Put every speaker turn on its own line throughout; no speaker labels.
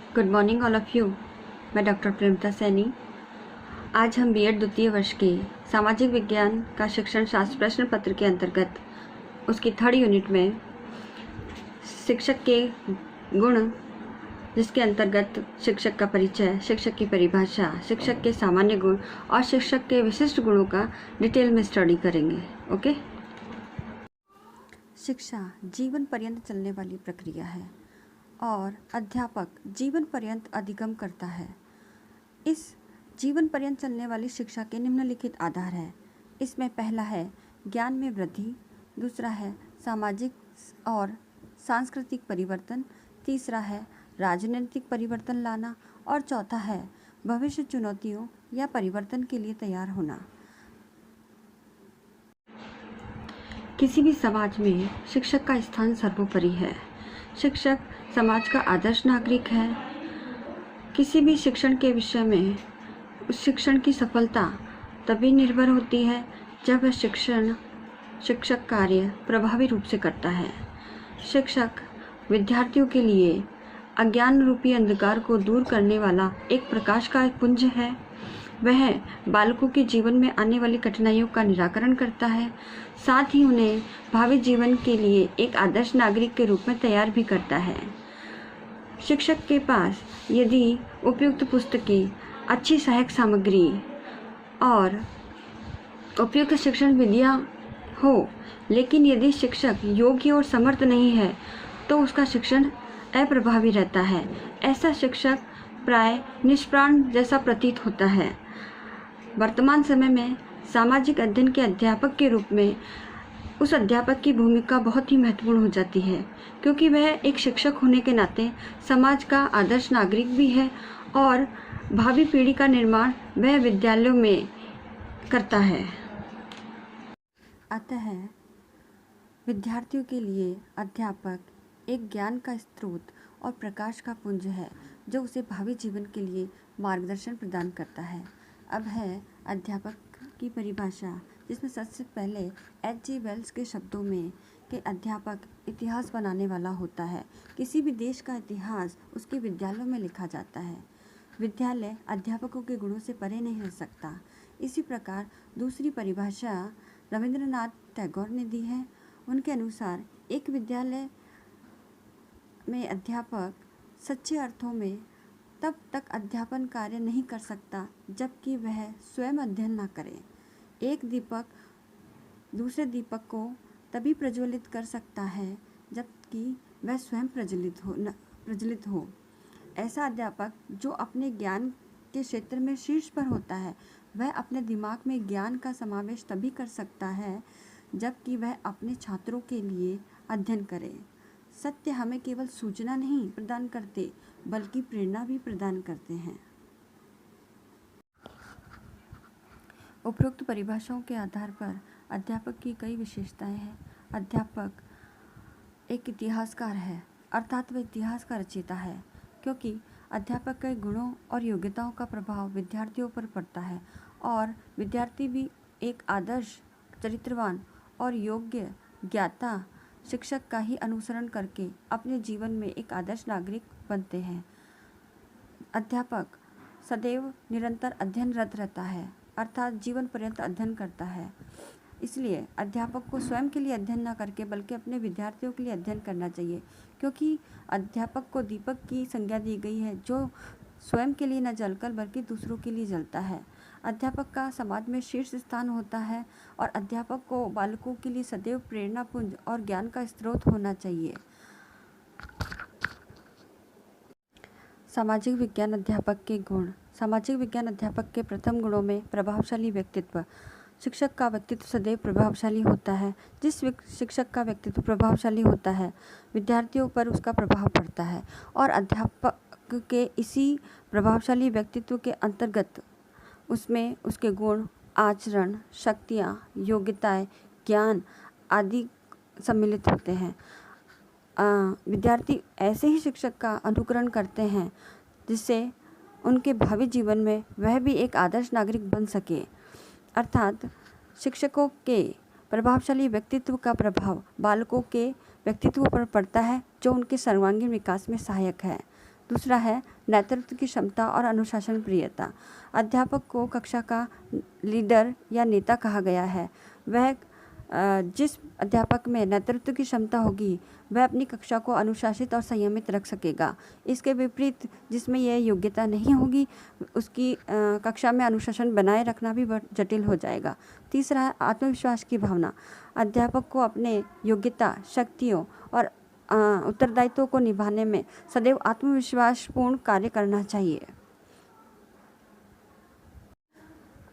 Good morning all of you. मैं doctor प्रेमता Saini. आज हम बीएड द्वितीय वर्ष के सामाजिक विज्ञान का शिक्षण शास्त्र प्रश्न पत्र के अंतर्गत उसकी थर्ड यूनिट में शिक्षक के गुण, जिसके अंतर्गत शिक्षक का परिचय, शिक्षक की परिभाषा, शिक्षक के सामान्य गुण और शिक्षक के विशिष्ट गुणों का डिटेल में स्टडी करेंगे। ओके। शिक्षा जीवन पर्यंत चलने वाली प्रक्रिया है और अध्यापक जीवन पर्यंत अधिगम करता है। इस जीवन पर्यंत चलने वाली शिक्षा के निम्नलिखित आधार हैं। इसमें पहला है ज्ञान में वृद्धि, दूसरा है सामाजिक और सांस्कृतिक परिवर्तन, तीसरा है राजनीतिक परिवर्तन लाना और चौथा है भविष्य चुनौतियों या परिवर्तन के लिए तैयार होना। किसी भी समाज में शिक्षक का स्थान सर्वोपरि है। शिक्षक समाज का आदर्श नागरिक है। किसी भी शिक्षण के विषय में उस शिक्षण की सफलता तभी निर्भर होती है जब वह शिक्षक कार्य प्रभावी रूप से करता है। शिक्षक विद्यार्थियों के लिए अज्ञान रूपी अंधकार को दूर करने वाला एक प्रकाश का पुंज है। वह बालकों के जीवन में आने वाली कठिनाइयों का निराकरण करता है, साथ ही उन्हें भावी जीवन के लिए एक आदर्श नागरिक के रूप में तैयार भी करता है। शिक्षक के पास यदि उपयुक्त पुस्तकें, अच्छी सहायक सामग्री और उपयुक्त शिक्षण विधियाँ हो, लेकिन यदि शिक्षक योग्य और समर्थ नहीं है तो उसका शिक्षण अप्रभावी रहता है। ऐसा शिक्षक प्राय निष्प्राण जैसा प्रतीत होता है। वर्तमान समय में सामाजिक अध्ययन के अध्यापक के रूप में उस अध्यापक की भूमिका बहुत ही महत्वपूर्ण हो जाती है, क्योंकि वह एक शिक्षक होने के नाते समाज का आदर्श नागरिक भी है और भावी पीढ़ी का निर्माण वह विद्यालयों में करता है। अतः विद्यार्थियों के लिए अध्यापक एक ज्ञान का स्रोत और प्रकाश का पुंज है जो उसे भावी जीवन के लिए मार्गदर्शन प्रदान करता है। अब है अध्यापक की परिभाषा, जिसमें सबसे पहले H.G. वेल्स के शब्दों में कि अध्यापक इतिहास बनाने वाला होता है। किसी भी देश का इतिहास उसके विद्यालयों में लिखा जाता है। विद्यालय अध्यापकों के गुणों से परे नहीं रह सकता। इसी प्रकार दूसरी परिभाषा रविंद्रनाथ टैगोर ने दी है। उनके अनुसार एक विद्यालय में अध्यापक सच्चे अर्थों में तब तक अध्यापन कार्य नहीं कर सकता जबकि वह स्वयं अध्ययन न करे। एक दीपक दूसरे दीपक को तभी प्रज्वलित कर सकता है जबकि वह स्वयं प्रज्वलित हो। ऐसा अध्यापक जो अपने ज्ञान के क्षेत्र में शीर्ष पर होता है, वह अपने दिमाग में ज्ञान का समावेश तभी कर सकता है जबकि वह अपने छात्रों के लिए अध्ययन करे। सत्य हमें केवल सूचना नहीं प्रदान करते बल्कि प्रेरणा भी प्रदान करते हैं। उपरोक्त परिभाषाओं के आधार पर अध्यापक की कई विशेषताएं हैं। अध्यापक एक इतिहासकार है, अर्थात वह इतिहास का रचयिता है, क्योंकि अध्यापक के गुणों और योग्यताओं का प्रभाव विद्यार्थियों पर पड़ता है और विद्यार्थी भी एक आदर्श, चरित्रवान और योग्य ज्ञाता शिक्षक का ही अनुसरण करके अपने जीवन में एक आदर्श नागरिक बनते हैं। अध्यापक सदैव निरंतर अध्ययनरत रहता है, अर्थात जीवन पर्यंत अध्ययन करता है। इसलिए अध्यापक को स्वयं के लिए अध्ययन न करके बल्कि अपने विद्यार्थियों के लिए अध्ययन करना चाहिए, क्योंकि अध्यापक को दीपक की संज्ञा दी गई है जो स्वयं के लिए न जलकर बल्कि दूसरों के लिए जलता है। अध्यापक का समाज में शीर्ष स्थान होता है और अध्यापक को बालकों के लिए सदैव प्रेरणापुंज और ज्ञान का स्रोत होना चाहिए। सामाजिक विज्ञान अध्यापक के गुण। सामाजिक विज्ञान अध्यापक के प्रथम गुणों में प्रभावशाली व्यक्तित्व। शिक्षक का व्यक्तित्व सदैव प्रभावशाली होता है। जिस शिक्षक का व्यक्तित्व प्रभावशाली होता है, विद्यार्थियों पर उसका प्रभाव पड़ता है और अध्यापक के इसी प्रभावशाली व्यक्तित्व के अंतर्गत उसमें उसके गुण, आचरण, शक्तियाँ, योग्यताएं, ज्ञान आदि सम्मिलित होते हैं। विद्यार्थी ऐसे ही शिक्षक का अनुकरण करते हैं जिससे उनके भावी जीवन में वह भी एक आदर्श नागरिक बन सके। अर्थात शिक्षकों के प्रभावशाली व्यक्तित्व का प्रभाव बालकों के व्यक्तित्व पर पड़ता है जो उनके सर्वांगीण विकास में सहायक है। दूसरा है नेतृत्व की क्षमता और अनुशासन प्रियता। अध्यापक को कक्षा का लीडर या नेता कहा गया है। वह जिस अध्यापक में नेतृत्व की क्षमता होगी वह अपनी कक्षा को अनुशासित और संयमित रख सकेगा। इसके विपरीत जिसमें यह योग्यता नहीं होगी उसकी कक्षा में अनुशासन बनाए रखना भी जटिल हो जाएगा। तीसरा है आत्मविश्वास की भावना। अध्यापक को अपने योग्यता, शक्तियों और उत्तरदायित्वों को निभाने में सदैव आत्मविश्वासपूर्ण कार्य करना चाहिए।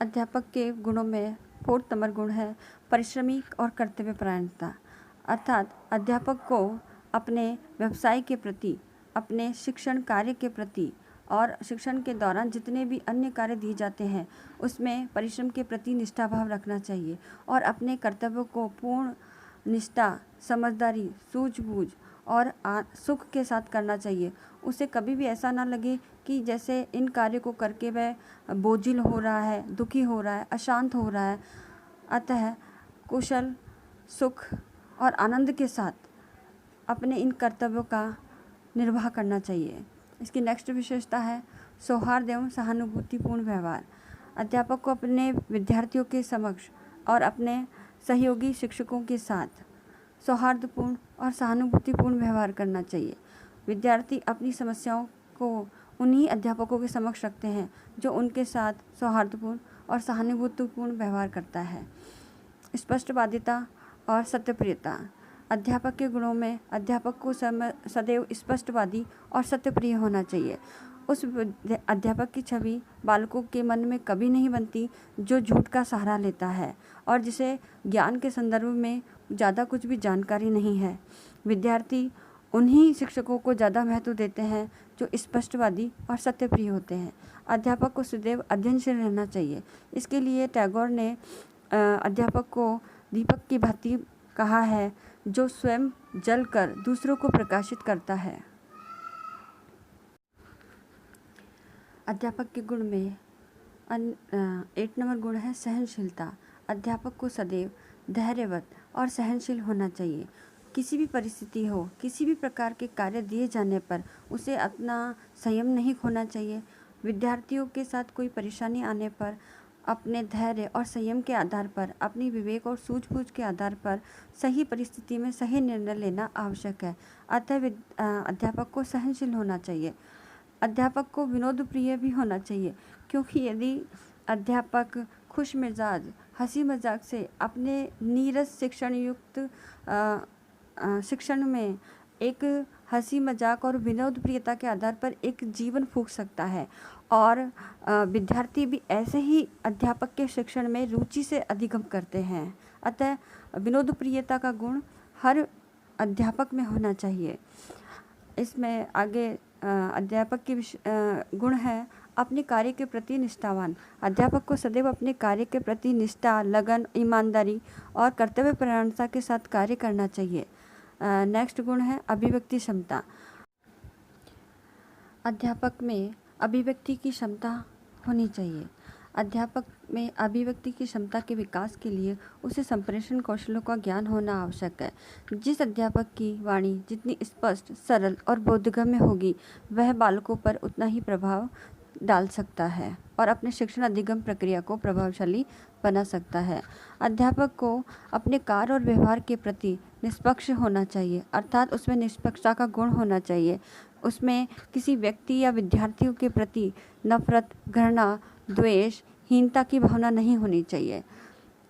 अध्यापक के गुणों में 4 नंबर गुण है परिश्रमी और कर्तव्यपरायणता। अर्थात अध्यापक को अपने व्यवसाय के प्रति, अपने शिक्षण कार्य के प्रति और शिक्षण के दौरान जितने भी अन्य कार्य दिए जाते हैं उसमें परिश्रम के प्रति निष्ठा भाव रखना चाहिए और अपने कर्तव्यों को पूर्ण निष्ठा, समझदारी, सूझबूझ और सुख के साथ करना चाहिए। उसे कभी भी ऐसा ना लगे कि जैसे इन कार्यों को करके वह बोझिल हो रहा है, दुखी हो रहा है, अशांत हो रहा है। अतः कुशल, सुख और आनंद के साथ अपने इन कर्तव्यों का निर्वाह करना चाहिए। इसकी नेक्स्ट विशेषता है सौहार्द एवं सहानुभूतिपूर्ण व्यवहार। अध्यापक को अपने विद्यार्थियों के समक्ष और अपने सहयोगी शिक्षकों के साथ सौहार्दपूर्ण और सहानुभूतिपूर्ण व्यवहार करना चाहिए। विद्यार्थी अपनी समस्याओं को उन्हीं अध्यापकों के समक्ष रखते हैं जो उनके साथ सौहार्दपूर्ण और सहानुभूतिपूर्ण व्यवहार करता है। स्पष्टवादिता और सत्यप्रियता। अध्यापक के गुणों में अध्यापक को सदैव स्पष्टवादी और सत्यप्रिय होना चाहिए। उस अध्यापक की छवि बालकों के मन में कभी नहीं बनती जो झूठ का सहारा लेता है और जिसे ज्ञान के संदर्भ में ज़्यादा कुछ भी जानकारी नहीं है। विद्यार्थी उन्हीं शिक्षकों को ज़्यादा महत्व देते हैं जो स्पष्टवादी और सत्यप्रिय होते हैं। अध्यापक को सदैव अध्ययनशील रहना चाहिए। इसके लिए टैगोर ने अध्यापक को दीपक की भांति कहा है जो स्वयं जलकर दूसरों को प्रकाशित करता है। अध्यापक के गुण में 8 नंबर गुण है सहनशीलता। अध्यापक को सदैव धैर्यवत और सहनशील होना चाहिए। किसी भी परिस्थिति हो, किसी भी प्रकार के कार्य दिए जाने पर उसे अपना संयम नहीं खोना चाहिए। विद्यार्थियों के साथ कोई परेशानी आने पर अपने धैर्य और संयम के आधार पर, अपनी विवेक और सूझबूझ के आधार पर सही परिस्थिति में सही निर्णय लेना आवश्यक है। अतः अध्यापक को सहनशील होना चाहिए। अध्यापक को विनोद प्रिय भी होना चाहिए, क्योंकि यदि अध्यापक खुश मिजाज, हंसी मजाक से अपने नीरस शिक्षण युक्त शिक्षण में एक हंसी मजाक और विनोद प्रियता के आधार पर एक जीवन फूंक सकता है और विद्यार्थी भी ऐसे ही अध्यापक के शिक्षण में रुचि से अधिगम करते हैं। अतः विनोद प्रियता का गुण हर अध्यापक में होना चाहिए। इसमें आगे अध्यापक के गुण है अपने कार्य के प्रति निष्ठावान। अध्यापक को सदैव अपने कार्य के प्रति निष्ठा, लगन, ईमानदारी और कर्तव्यपरायणता के साथ कार्य करना चाहिए। नेक्स्ट गुण है अभिव्यक्ति क्षमता। अध्यापक में अभिव्यक्ति की क्षमता होनी चाहिए। अध्यापक में अभिव्यक्ति की क्षमता के विकास के लिए उसे संप्रेषण कौशलों का ज्ञान होना आवश्यक है। जिस अध्यापक की वाणी जितनी स्पष्ट, सरल और बोधगम्य होगी वह बालकों पर उतना ही प्रभाव डाल सकता है और अपने शिक्षण अधिगम प्रक्रिया को प्रभावशाली बना सकता है। अध्यापक को अपने कार्य और व्यवहार के प्रति निष्पक्ष होना चाहिए, अर्थात उसमें निष्पक्षता का गुण होना चाहिए। उसमें किसी व्यक्ति या विद्यार्थियों के प्रति नफरत, घृणा, द्वेष, हीनता की भावना नहीं होनी चाहिए।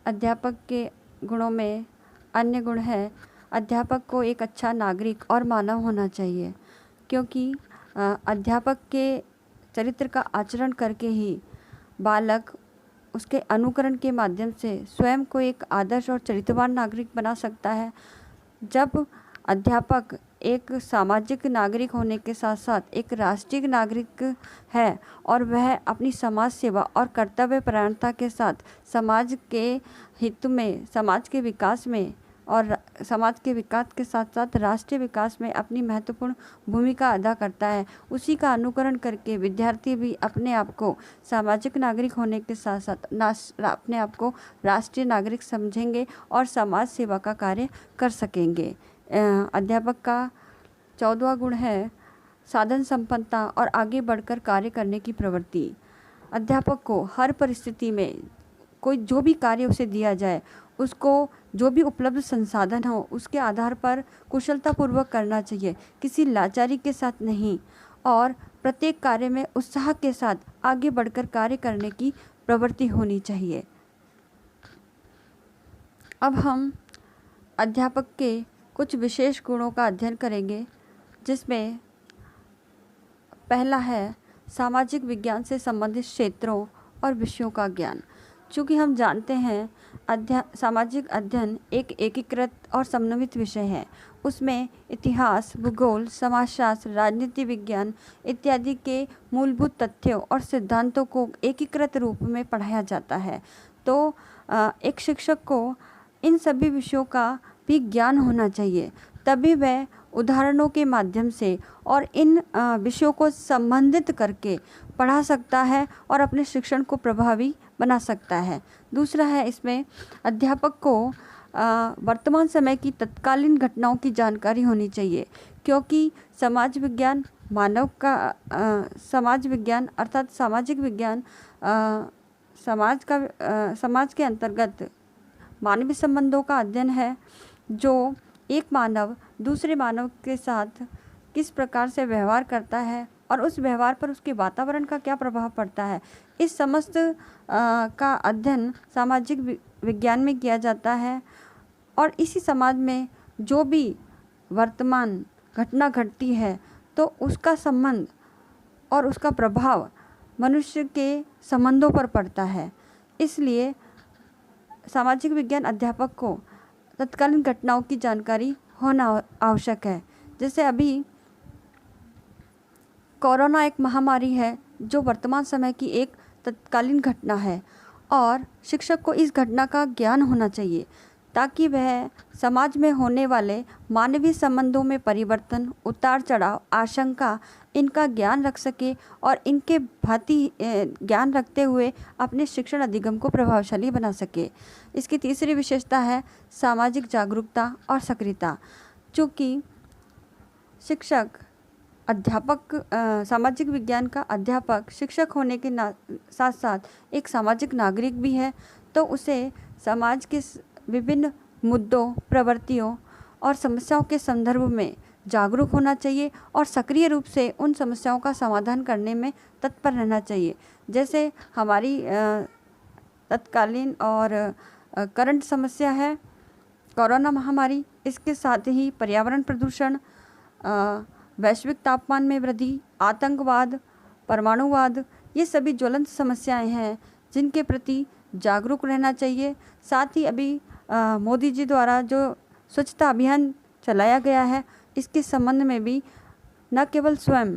अध्यापक के गुणों में अन्य गुण है अध्यापक को एक अच्छा नागरिक और मानव होना चाहिए, क्योंकि अध्यापक के चरित्र का आचरण करके ही बालक उसके अनुकरण के माध्यम से स्वयं को एक आदर्श और चरित्रवान नागरिक बना सकता है। जब अध्यापक एक सामाजिक नागरिक होने के साथ साथ एक राष्ट्रीय नागरिक है और वह अपनी समाज सेवा और कर्तव्यपरायणता के साथ समाज के हित में, समाज के विकास में और समाज के विकास के साथ साथ राष्ट्रीय विकास में अपनी महत्वपूर्ण भूमिका अदा करता है, उसी का अनुकरण करके विद्यार्थी भी अपने आप को सामाजिक नागरिक होने के साथ साथ अपने आप को राष्ट्रीय नागरिक समझेंगे और समाज सेवा का कार्य कर सकेंगे। अध्यापक का 14वां गुण है साधन संपन्नता और आगे बढ़कर कार्य करने की प्रवृत्ति। अध्यापक को हर परिस्थिति में कोई जो भी कार्य उसे दिया जाए उसको जो भी उपलब्ध संसाधन हो उसके आधार पर कुशलतापूर्वक करना चाहिए, किसी लाचारी के साथ नहीं, और प्रत्येक कार्य में उत्साह के साथ आगे बढ़कर कार्य करने की प्रवृत्ति होनी चाहिए। अब हम अध्यापक के कुछ विशेष गुणों का अध्ययन करेंगे, जिसमें पहला है सामाजिक विज्ञान से संबंधित क्षेत्रों और विषयों का ज्ञान। चूँकि हम जानते हैं सामाजिक अध्ययन एक एकीकृत और समन्वित विषय है। उसमें इतिहास, भूगोल, समाजशास्त्र, राजनीति विज्ञान इत्यादि के मूलभूत तथ्यों और सिद्धांतों को एकीकृत रूप में पढ़ाया जाता है। तो एक शिक्षक को इन सभी विषयों का भी ज्ञान होना चाहिए, तभी वह उदाहरणों के माध्यम से और इन विषयों को संबंधित करके पढ़ा सकता है और अपने शिक्षण को प्रभावी बना सकता है। दूसरा है, इसमें अध्यापक को वर्तमान समय की तत्कालीन घटनाओं की जानकारी होनी चाहिए, क्योंकि समाज विज्ञान समाज विज्ञान अर्थात सामाजिक विज्ञान समाज के अंतर्गत मानवीय संबंधों का अध्ययन है, जो एक मानव दूसरे मानव के साथ किस प्रकार से व्यवहार करता है और उस व्यवहार पर उसके वातावरण का क्या प्रभाव पड़ता है। इस समस्त का अध्ययन सामाजिक विज्ञान में किया जाता है, और इसी समाज में जो भी वर्तमान घटना घटती है तो उसका संबंध और उसका प्रभाव मनुष्य के संबंधों पर पड़ता है। इसलिए सामाजिक विज्ञान अध्यापक को तत्कालीन घटनाओं की जानकारी होना आवश्यक है। जैसे अभी कोरोना एक महामारी है जो वर्तमान समय की एक तत्कालीन घटना है, और शिक्षक को इस घटना का ज्ञान होना चाहिए ताकि वह समाज में होने वाले मानवीय संबंधों में परिवर्तन, उतार चढ़ाव, आशंका इनका ज्ञान रख सके और इनके भांति ज्ञान रखते हुए अपने शिक्षण अधिगम को प्रभावशाली बना सके। इसकी तीसरी विशेषता है सामाजिक जागरूकता और सक्रियता। चूँकि शिक्षक सामाजिक विज्ञान का अध्यापक शिक्षक होने के साथ साथ एक सामाजिक नागरिक भी है, तो उसे समाज के विभिन्न मुद्दों, प्रवृत्तियों और समस्याओं के संदर्भ में जागरूक होना चाहिए और सक्रिय रूप से उन समस्याओं का समाधान करने में तत्पर रहना चाहिए। जैसे हमारी तत्कालीन और करंट समस्या है कोरोना महामारी, इसके साथ ही पर्यावरण प्रदूषण, वैश्विक तापमान में वृद्धि, आतंकवाद, परमाणुवाद, ये सभी ज्वलंत समस्याएं हैं जिनके प्रति जागरूक रहना चाहिए। साथ ही अभी मोदी जी द्वारा जो स्वच्छता अभियान चलाया गया है, इसके संबंध में भी न केवल स्वयं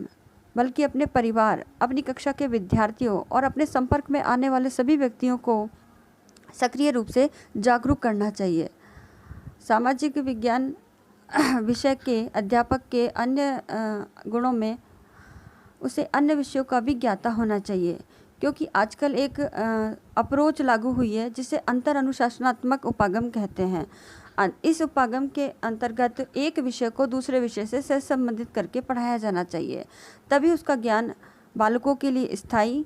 बल्कि अपने परिवार, अपनी कक्षा के विद्यार्थियों और अपने संपर्क में आने वाले सभी व्यक्तियों को सक्रिय रूप से जागरूक करना चाहिए। सामाजिक विज्ञान विषय के अध्यापक के अन्य गुणों में उसे अन्य विषयों का भी ज्ञाता होना चाहिए, क्योंकि आजकल एक अप्रोच लागू हुई है जिसे अंतर अनुशासनात्मक उपागम कहते हैं। इस उपागम के अंतर्गत एक विषय को दूसरे विषय से संबंधित करके पढ़ाया जाना चाहिए, तभी उसका ज्ञान बालकों के लिए स्थायी,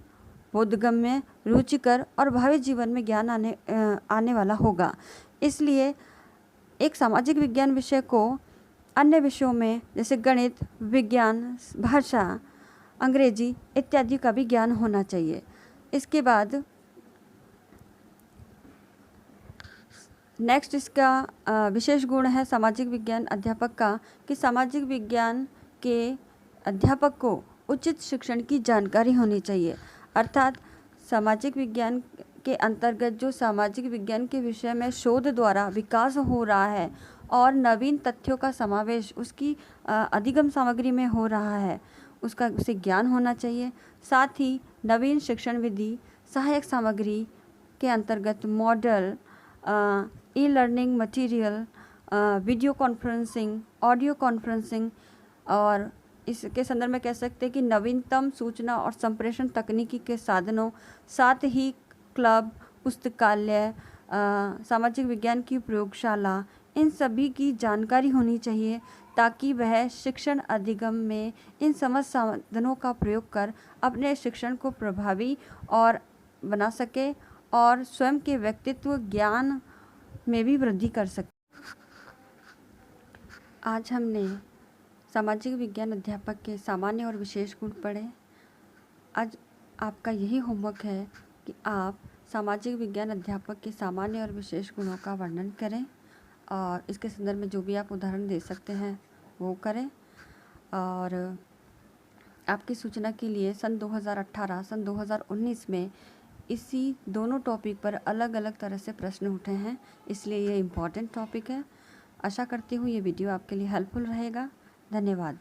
बोधगम्य, रुचिकर और भावी जीवन में ज्ञान आने वाला होगा। इसलिए एक सामाजिक विज्ञान विषय को अन्य विषयों में जैसे गणित, विज्ञान, भाषा, अंग्रेजी इत्यादि का भी ज्ञान होना चाहिए। इसके बाद नेक्स्ट इसका विशेष गुण है सामाजिक विज्ञान अध्यापक का कि सामाजिक विज्ञान के अध्यापक को उचित शिक्षण की जानकारी होनी चाहिए। अर्थात सामाजिक विज्ञान के अंतर्गत जो सामाजिक विज्ञान के विषय में शोध द्वारा विकास हो रहा है और नवीन तथ्यों का समावेश उसकी अधिगम सामग्री में हो रहा है, उसका उसे ज्ञान होना चाहिए। साथ ही नवीन शिक्षण विधि, सहायक सामग्री के अंतर्गत model, e learning material, video conferencing, audio conferencing और इसके संदर्भ में कह सकते हैं कि नवीनतम सूचना और संप्रेषण तकनीकी के साधनों, साथ ही क्लब, पुस्तकालय, सामाजिक विज्ञान की प्रयोगशाला इन सभी की जानकारी होनी चाहिए ताकि वह शिक्षण अधिगम में इन समस्त साधनों का प्रयोग कर अपने शिक्षण को प्रभावी और बना सके और स्वयं के व्यक्तित्व ज्ञान में भी वृद्धि कर सके। आज हमने सामाजिक विज्ञान अध्यापक के सामान्य और विशेष गुण पढ़े। आज आपका यही होमवर्क है कि आप सामाजिक विज्ञान अध्यापक के सामान्य और विशेष गुणों का वर्णन करें और इसके संदर्भ में जो भी आप उदाहरण दे सकते हैं वो करें। और आपकी सूचना के लिए सन 2018 सन 2019 में इसी दोनों टॉपिक पर अलग अलग तरह से प्रश्न उठे हैं, इसलिए ये इम्पॉर्टेंट टॉपिक है। आशा करती हूँ ये वीडियो आपके लिए हेल्पफुल रहेगा। धन्यवाद।